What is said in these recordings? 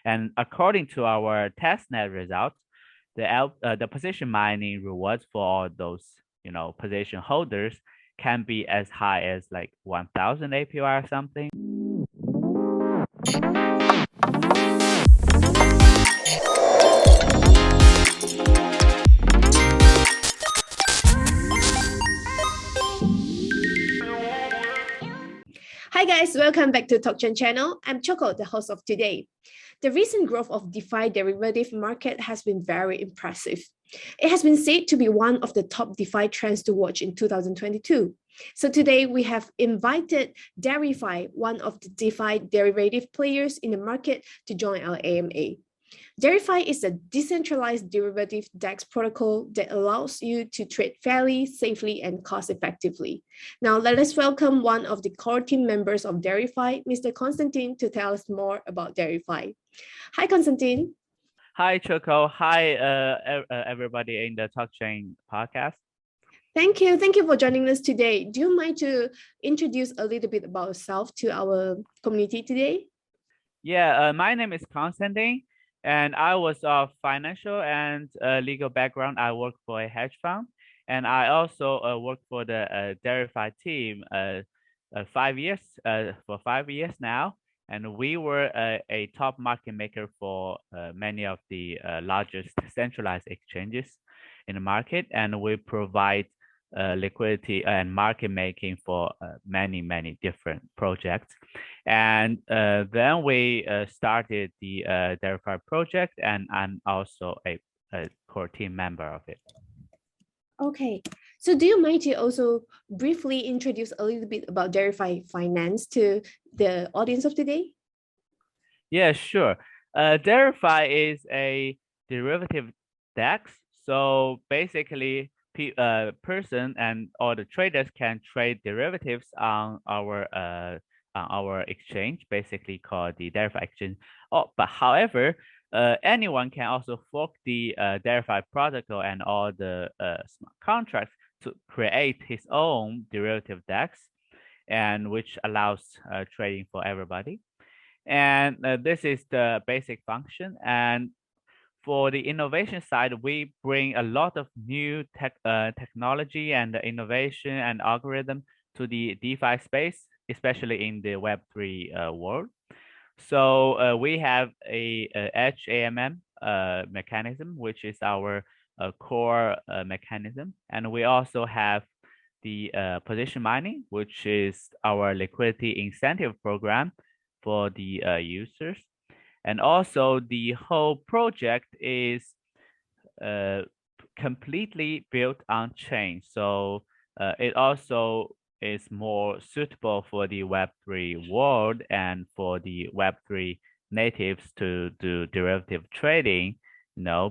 And according to our testnet results, the position mining rewards for all those position holders can be as high as like 1,000 APY or something. Hi guys, welcome back to TalkChain channel. I'm Choco, the host of today. The recent growth of DeFi derivative market has been very impressive. It has been said to be one of the top DeFi trends to watch in 2022. So today we have invited Derify, one of the DeFi derivative players in the market, to join our AMA. Derify is a decentralized derivative DEX protocol that allows you to trade fairly, safely, and cost-effectively. Now, let us welcome one of the core team members of Derify, Mr. Constantin, to tell us more about Derify. Hi, Constantin. Hi, Choco. Hi, everybody in the TalkChain podcast. Thank you. Thank you for joining us today. Do you mind to introduce a little bit about yourself to our community today? Yeah, my name is Constantin. And I was of financial and legal background. I work for a hedge fund, and I also work for the Derify team for 5 years now. And we were a top market maker for many of the largest centralized exchanges in the market, and we provide liquidity and market making for many different projects. And then we started the Derify project, and I'm also a core team member of it. Okay, so do you mind to also briefly introduce a little bit about Derify Finance to the audience of today? Yeah, sure. Derify is a derivative DEX. So basically, person and all the traders can trade derivatives on our exchange, basically called the Derify exchange. But however, anyone can also fork the Derify protocol and all the smart contracts to create his own derivative DEX, and which allows trading for everybody. And this is the basic function. And for the innovation side, we bring a lot of new technology and innovation and algorithm to the DeFi space, especially in the Web3 world. So we have a HAMM mechanism, which is our core mechanism. And we also have the position mining, which is our liquidity incentive program for the users. And also the whole project is completely built on chain. So it also is more suitable for the Web3 world and for the Web3 natives to do derivative trading,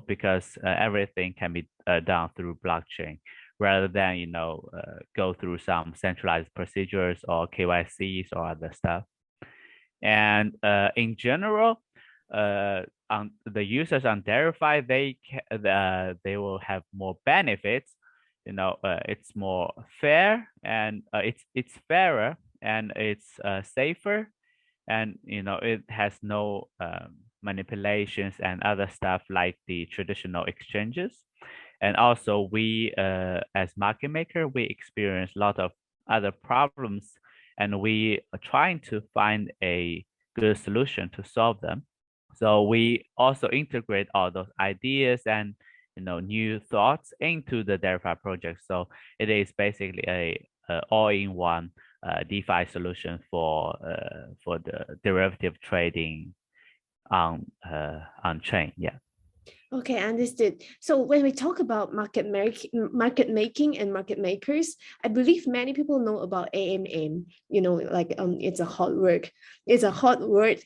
because everything can be done through blockchain rather than, go through some centralized procedures or KYCs or other stuff. And in general, on the users on Derify, they will have more benefits. It's more fair, and it's fairer, and it's safer, and it has no manipulations and other stuff like the traditional exchanges. And also, we as market maker, we experience a lot of other problems, and we are trying to find a good solution to solve them. So we also integrate all those ideas and new thoughts into the Derify project. So it is basically a all-in-one DeFi solution for the derivative trading on chain. Yeah. Okay, understood. So when we talk about market making and market makers, I believe many people know about AMM. It's a hot word. It's a hot word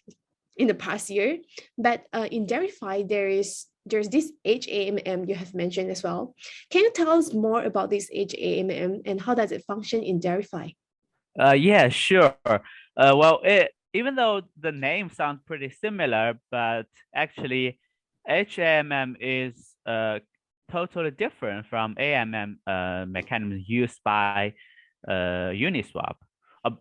in the past year, but in Derify there's this HAMM you have mentioned as well. Can you tell us more about this HAMM and how does it function in Derify? Yeah, sure. Well, even though the name sounds pretty similar, but actually HAMM is totally different from AMM mechanism used by Uniswap.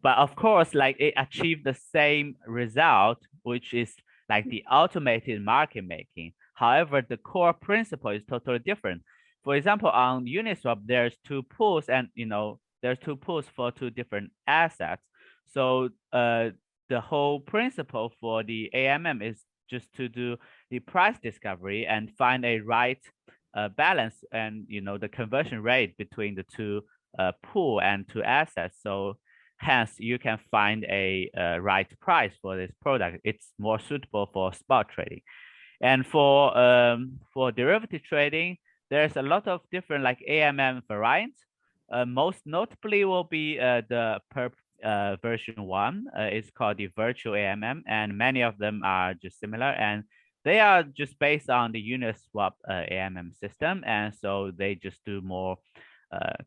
But of course, like it achieved the same result, which is like the automated market making. However, the core principle is totally different. For example, on Uniswap, there's two pools, and there's two pools for two different assets. So the whole principle for the AMM is just to do the price discovery and find a right balance and the conversion rate between the two pool and two assets. So hence you can find a right price for this product. It's more suitable for spot trading. And for derivative trading, there's a lot of different like AMM variants. Most notably will be the version 1. It's called the virtual AMM, and many of them are just similar, and they are just based on the Uniswap AMM system, and so they just do more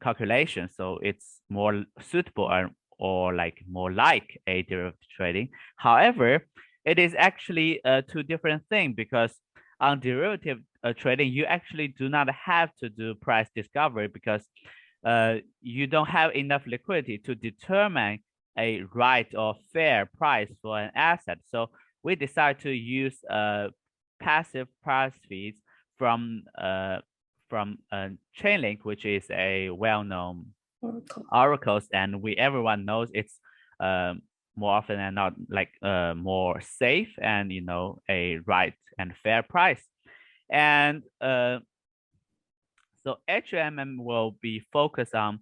calculations. So it's more suitable or like more like a derivative trading. However, it is actually two different things, because on derivative trading, you actually do not have to do price discovery, because you don't have enough liquidity to determine a right or fair price for an asset. So we decide to use passive price feeds from Chainlink, which is a well-known oracles, and everyone knows it's more often than not like more safe and a right and fair price. And so HAMM will be focused on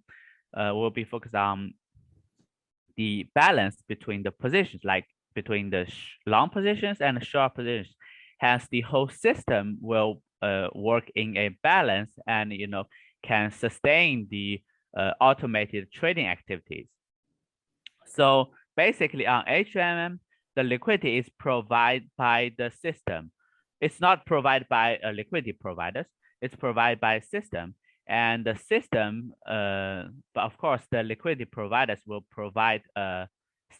the balance between the positions, like between the long positions and the short positions. Hence, the whole system will work in a balance and can sustain the automated trading activities. So basically, on HAMM, the liquidity is provided by the system. It's not provided by liquidity providers. It's provided by a system, and the system, but of course, the liquidity providers will provide a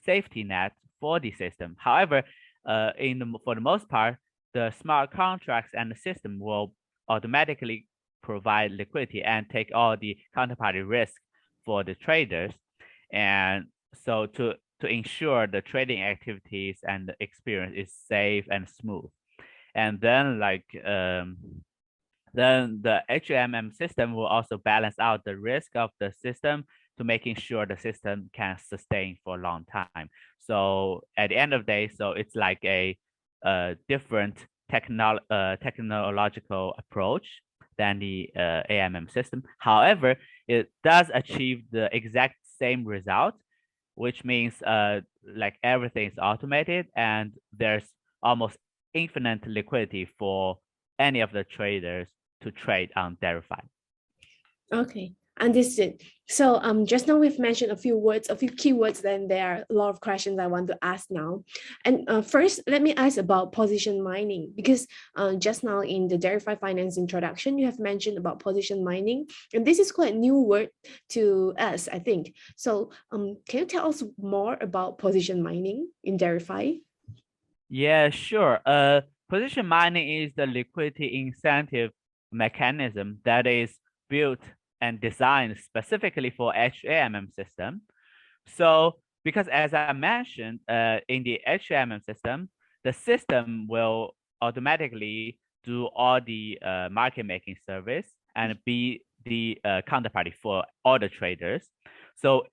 safety net for the system. However, for the most part, the smart contracts and the system will automatically provide liquidity and take all the counterparty risk for the traders. And so to ensure the trading activities and the experience is safe and smooth. And then then the HAMM system will also balance out the risk of the system to making sure the system can sustain for a long time. So at the end of the day, so it's like a different technological approach than the AMM system. However, it does achieve the exact same result, which means like everything is automated and there's almost infinite liquidity for any of the traders to trade on Derify. Okay, understood. So just now we've mentioned a few keywords, then there are a lot of questions I want to ask now. And first, let me ask about position mining, because just now in the Derify Finance introduction, you have mentioned about position mining, and this is quite a new word to us, I think. So can you tell us more about position mining in Derify? Yeah, sure. Position mining is the liquidity incentive mechanism that is built and designed specifically for HAMM system. So because as I mentioned, in the HAMM system, the system will automatically do all the market making service and be the counterparty for all the traders. So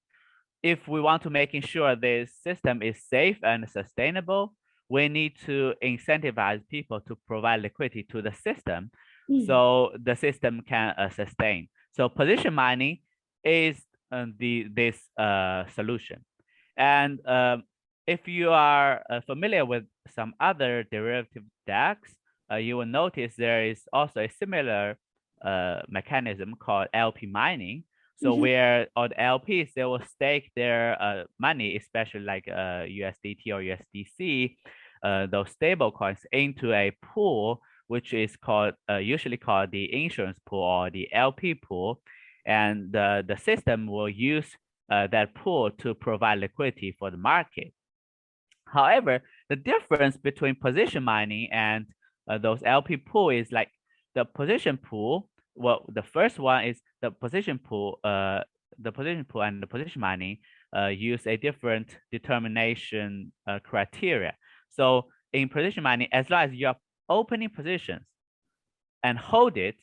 if we want to making sure this system is safe and sustainable, we need to incentivize people to provide liquidity to the system so the system can sustain. So position mining is this solution. And if you are familiar with some other derivative DEX, you will notice there is also a similar mechanism called LP mining. So where all the LPs, they will stake their money, especially like USDT or USDC, those stable coins into a pool, which is called usually called the insurance pool or the LP pool, and the system will use that pool to provide liquidity for the market. However, the difference between position mining and those LP pool is like the position pool. Well, the first one is the position pool. The position pool and the position mining use a different determination criteria. So in position mining, as long as you're opening positions and hold it,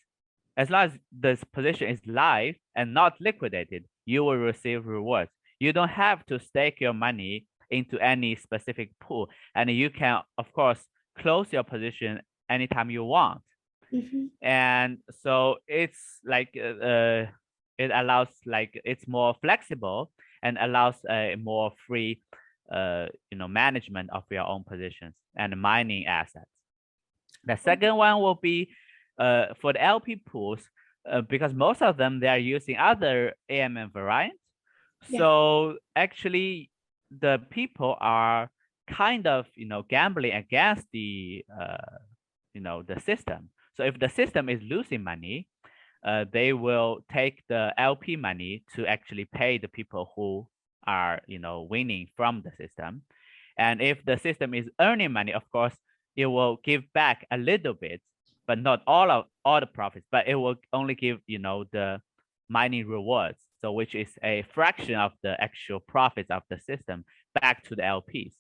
as long as this position is live and not liquidated, you will receive rewards. You don't have to stake your money into any specific pool, and you can, of course, close your position anytime you want. And so it's like it allows, like, it's more flexible and allows a more free management of your own positions and mining assets. The second one will be for the LP pools, because most of them, they are using other AMM variants. So actually the people are kind of gambling against the the system. So if the system is losing money, they will take the LP money to actually pay the people who are winning from the system. And if the system is earning money, of course it will give back a little bit, but not all the profits, but it will only give the mining rewards, so which is a fraction of the actual profits of the system back to the LPs.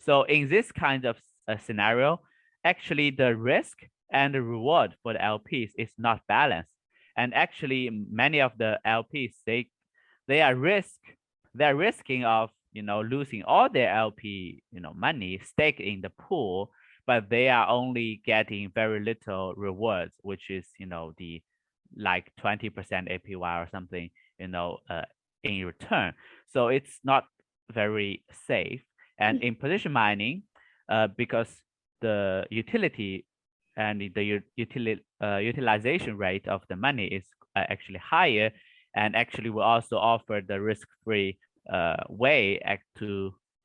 So in this kind of scenario, actually the risk and the reward for the LPs is not balanced. And actually many of the LPs, they are risking of losing all their LP money staked in the pool, but they are only getting very little rewards, which is the like 20% APY or something in return. So it's not very safe. And in position mining, because the utility and the utilization rate of the money is actually higher, and actually will also offer the risk-free way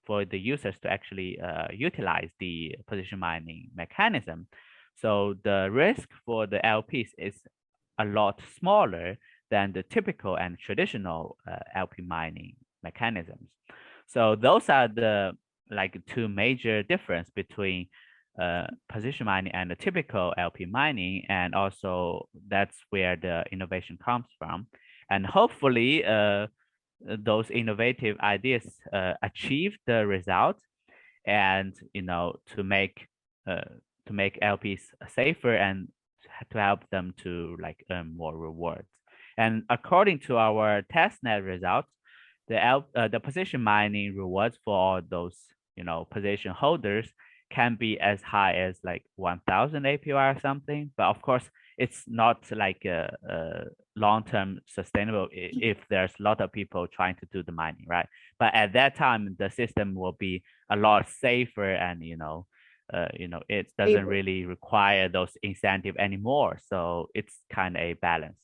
for the users to actually utilize the position mining mechanism. So the risk for the LPs is a lot smaller than the typical and traditional LP mining mechanisms. So those are the two major difference between position mining and the typical LP mining, and also that's where the innovation comes from. And hopefully those innovative ideas achieve the result, and to make LPs safer and to help them to earn more rewards. And according to our testnet results, the position mining rewards for all those position holders can be as high as 1,000 APY or something. But of course, it's not a long-term sustainable if there's a lot of people trying to do the mining, right? But at that time, the system will be a lot safer, and it doesn't really require those incentives anymore. So it's kind of a balance.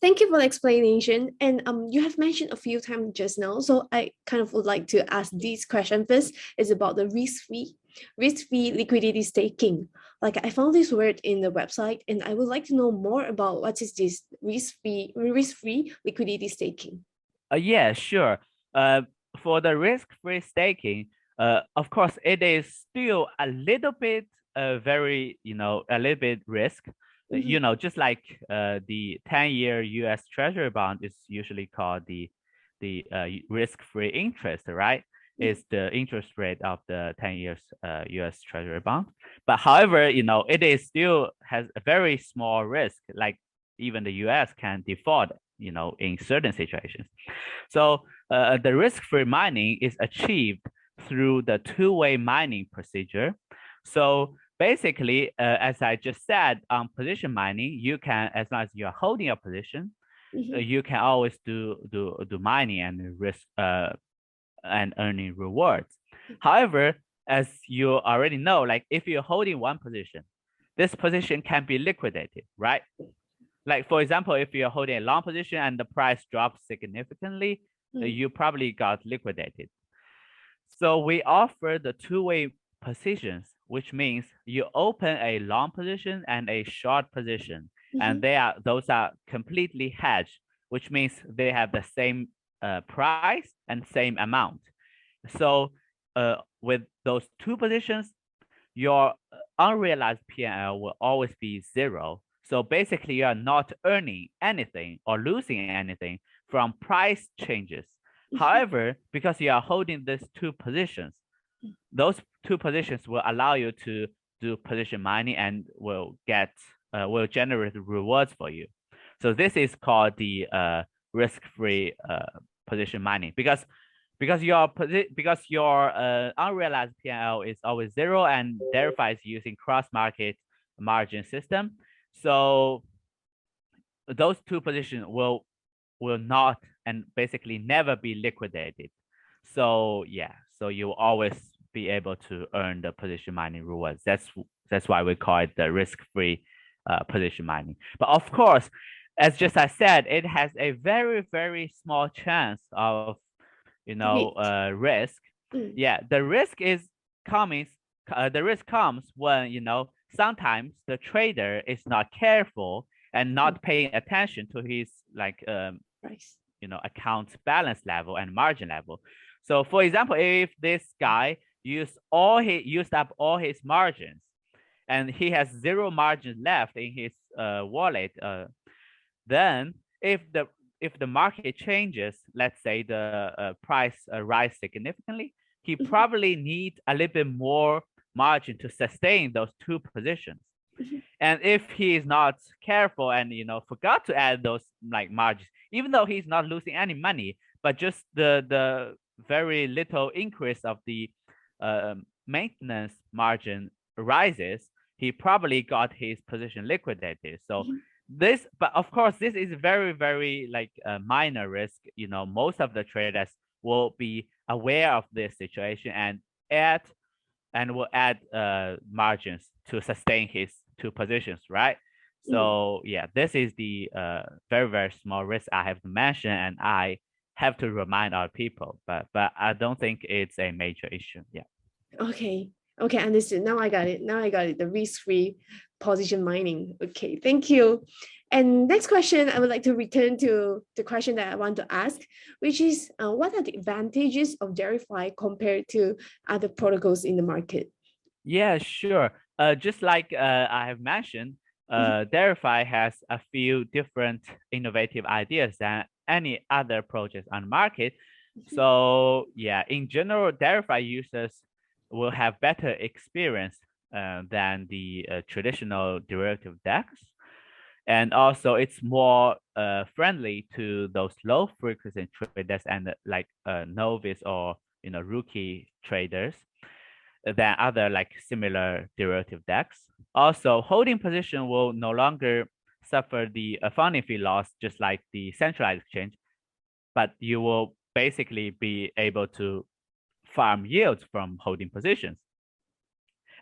Thank you for the explanation. And you have mentioned a few times just now, so I kind of would like to ask this question first. Is about the risk-free liquidity staking. I found this word in the website, and I would like to know more about what is this risk-free liquidity staking. Yeah, sure. For the risk-free staking, of course, it is still a little bit a little bit risk. Just like the 10-year US Treasury bond is usually called the risk-free interest, right? Is the interest rate of the 10 years US Treasury bond. But however, it is still has a very small risk, like even the US can default, in certain situations. So the risk-free mining is achieved through the two-way mining procedure. So basically, as I just said, on position mining, you can, as long as you're holding your position, you can always do mining and risk and earning rewards. However, as you already know, if you're holding one position, this position can be liquidated, right? For example, if you're holding a long position and the price drops significantly, you probably got liquidated. So we offer the two-way positions, which means you open a long position and a short position, and those are completely hedged, which means they have the same price and same amount. So with those two positions, your unrealized P&L will always be zero. So basically, you are not earning anything or losing anything from price changes. However, because you are holding these two positions, those two positions will allow you to do position mining and will generate rewards for you. So this is called the risk-free position mining because your unrealized P&L is always zero and Derify is using cross-market margin system. So those two positions will not and basically never be liquidated. So yeah, so you will always be able to earn the position mining rewards. That's why we call it the risk-free position mining. But of course, as just I said, it has a very, very small chance of risk. Yeah, the risk comes when sometimes the trader is not careful and not paying attention to his Price. account balance level and margin level. So for example, if this guy used up all his margins and he has zero margin left in his wallet, then if the market changes, let's say the price rise significantly, he probably needs a little bit more margin to sustain those two positions. And if he is not careful and forgot to add those margins, even though he's not losing any money, but just the very little increase of the maintenance margin rises, he probably got his position liquidated. So but of course, this is very, very minor risk. Most of the traders will be aware of this situation and will add margins to sustain his two positions, right? So yeah, this is the very, very small risk I have to mention, and I have to remind our people, but I don't think it's a major issue. Yeah. Okay, understood. Now I got it. The risk-free position mining. Okay, thank you. And next question, I would like to return to the question that I want to ask, which is what are the advantages of Derify compared to other protocols in the market? Yeah, sure. Just like I have mentioned, Derify has a few different innovative ideas than any other projects on the market. So yeah, in general, Derify users will have better experience than the traditional derivative DEX. And also it's more friendly to those low frequency traders and novice or rookie traders than other similar derivative DEX. Also, holding position will no longer suffer the funding fee loss just like the centralized exchange, but you will basically be able to farm yields from holding positions.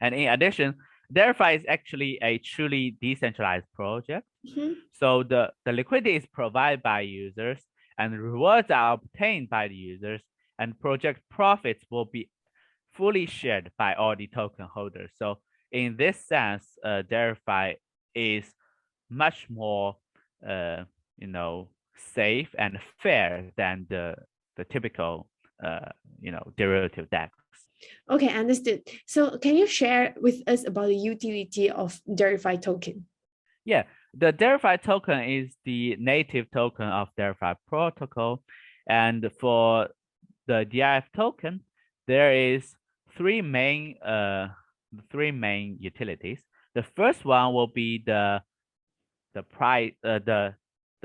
And in addition, Derify is actually a truly decentralized project. So the liquidity is provided by users and rewards are obtained by the users, and project profits will be fully shared by all the token holders. So in this sense, Derify is much more safe and fair than the typical derivative DEX. Okay, understood. So can you share with us about the utility of Derify token? Yeah, the Derify token is the native token of Derify protocol. And for the DIF token, there is three main utilities. The first one will be the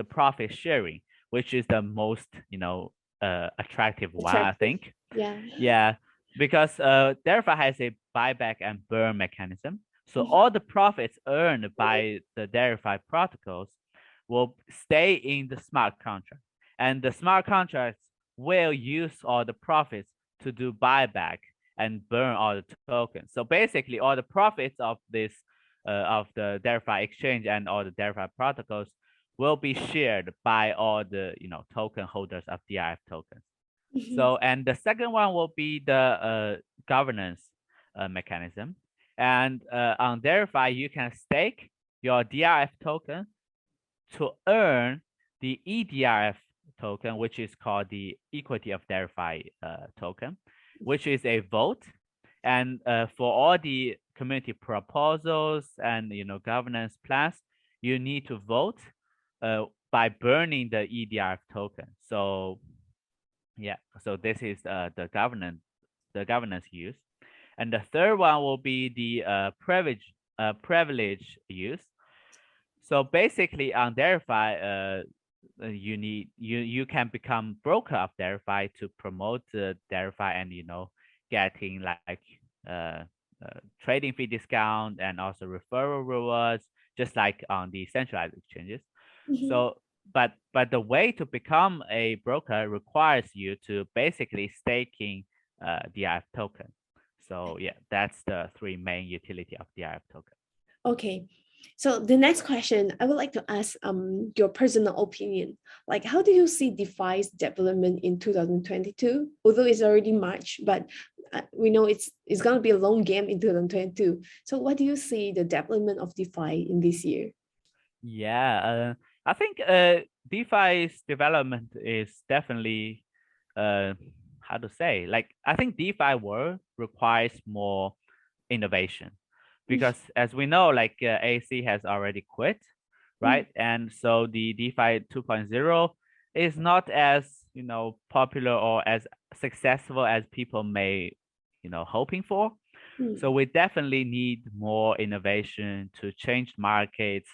profit sharing, which is the most attractive one, I think. Yeah, because Derify has a buyback and burn mechanism. So all the profits earned by the Derify protocols will stay in the smart contract, and the smart contracts will use all the profits to do buyback and burn all the tokens. So basically, all the profits of this of the Derify exchange and all the Derify protocols will be shared by all the token holders of DIF tokens. So, and the second one will be the governance mechanism. And on Derify, you can stake your DRF token to earn the EDRF token, which is called the equity of Derify token, which is a vote. And for all the community proposals and governance plans, you need to vote by burning the EDRF token. So yeah, so this is the governance the governance use. And the third one will be the privilege use. So basically on Derify, you can become broker of Derify to promote the Derify and getting like trading fee discount and also referral rewards, just like on the centralized exchanges. So but the way to become a broker requires you to basically staking DIF token. So yeah, that's the three main utility of DIF token. Okay. So the next question, I would like to ask your personal opinion. Like, how do you see DeFi's development in 2022? Although it's already March, but we know it's going to be a long game in 2022. So what do you see the development of DeFi in this year? Yeah, I think DeFi's development is definitely, how to say, like, I think DeFi world requires more innovation. Because as we know, like AC has already quit, right? And so the DeFi 2.0 is not as, popular or as successful as people may, hoping for. So we definitely need more innovation to change markets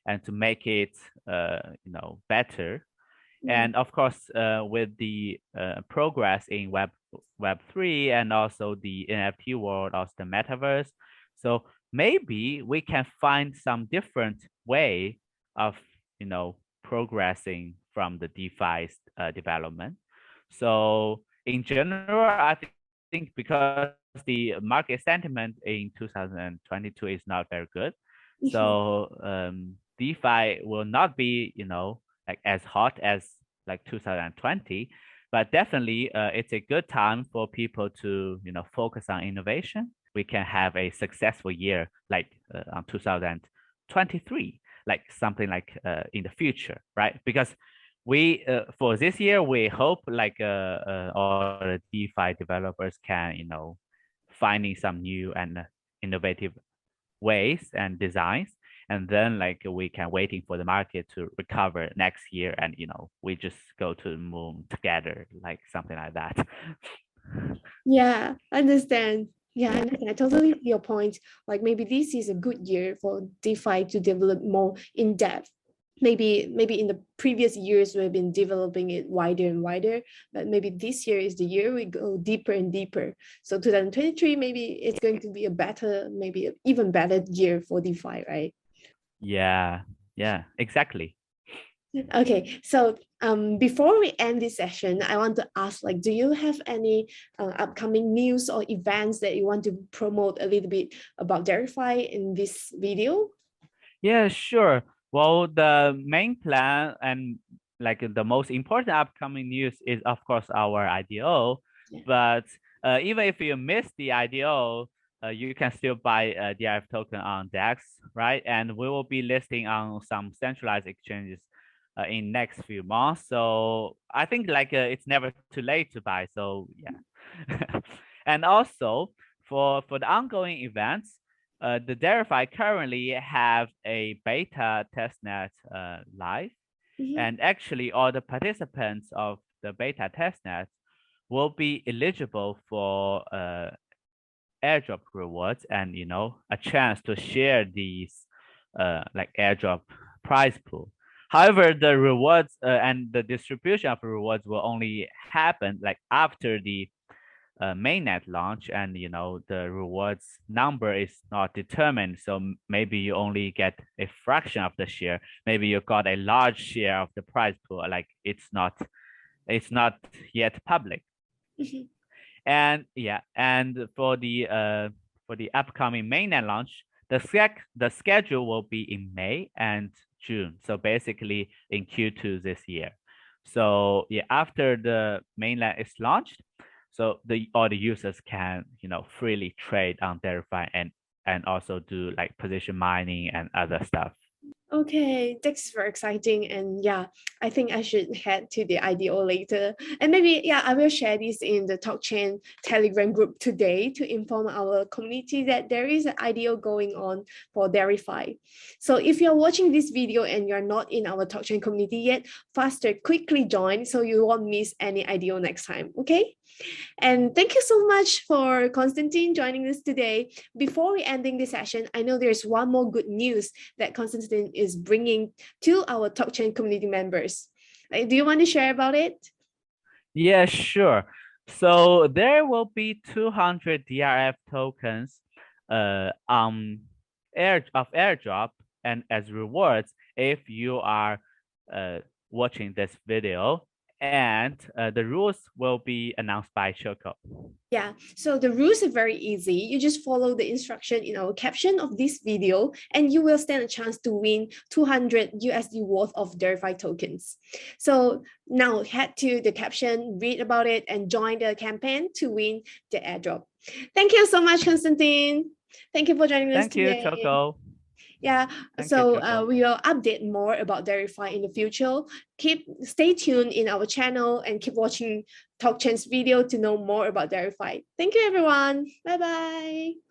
and to make it, better. And of course, with the progress in Web3 and also the NFT world, also the metaverse. So maybe we can find some different way of, progressing from the DeFi's development. So in general, I think because the market sentiment in 2022 is not very good, so DeFi will not be, like as hot as like 2020, but definitely it's a good time for people to, focus on innovation. We can have a successful year like on 2023, like something like in the future, right? Because we for this year we hope like all the DeFi developers can finding some new and innovative ways and designs, and then like we can waiting for the market to recover next year, and we just go to the moon together, like something like that. Yeah, I understand. Yeah, I totally see your point. Like maybe this is a good year for DeFi to develop more in depth. Maybe in the previous years we've been developing it wider and wider, but maybe this year is the year we go deeper and deeper. So 2023, maybe it's going to be a better, maybe even better year for DeFi, right? Yeah, exactly. Okay, so before we end this session, I want to ask, like, do you have any upcoming news or events that you want to promote a little bit about Derify in this video? Yeah, sure. Well, the main plan and like the most important upcoming news is of course our IDO, but even if you miss the IDO, you can still buy DIF token on DEX, right? And we will be listing on some centralized exchanges in next few months. So I think like it's never too late to buy. So yeah. And also for the ongoing events, the Derify currently have a beta testnet live, and actually all the participants of the beta testnet will be eligible for airdrop rewards and a chance to share these like airdrop prize pool. However, the rewards and the distribution of rewards will only happen like after the mainnet launch, and the rewards number is not determined. So maybe you only get a fraction of the share. Maybe you got a large share of the prize pool. Like it's not yet public. And yeah, and for the upcoming mainnet launch, the schedule will be in May and June. So basically in Q2 this year. So yeah, after the mainnet is launched, so all the users can freely trade on Derify and also do like position mining and other stuff. Okay, that's very exciting. And yeah, I think I should head to the IDO later. And maybe, yeah, I will share this in the TalkChain Telegram group today to inform our community that there is an IDO going on for Derify. So if you're watching this video and you're not in our TalkChain community yet, faster, quickly join so you won't miss any IDO next time, okay? And thank you so much for Constantin joining us today. Before we ending this session, I know there's one more good news that Constantin is bringing to our TalkChain community members. Do you want to share about it? Yeah, sure. So there will be 200 DRF tokens airdrop, and as rewards if you are watching this video, and the rules will be announced by Choco. Yeah, so the rules are very easy. You just follow the instruction in our caption of this video and you will stand a chance to win 200 USD worth of Derify tokens. So now head to the caption, read about it, and join the campaign to win the airdrop. Thank you so much, Constantin. Thank you for joining us today. Thank you, Choco. Yeah, so we will update more about Derify in the future. Stay tuned in our channel and keep watching TalkChain's video to know more about Derify. Thank you, everyone. Bye-bye.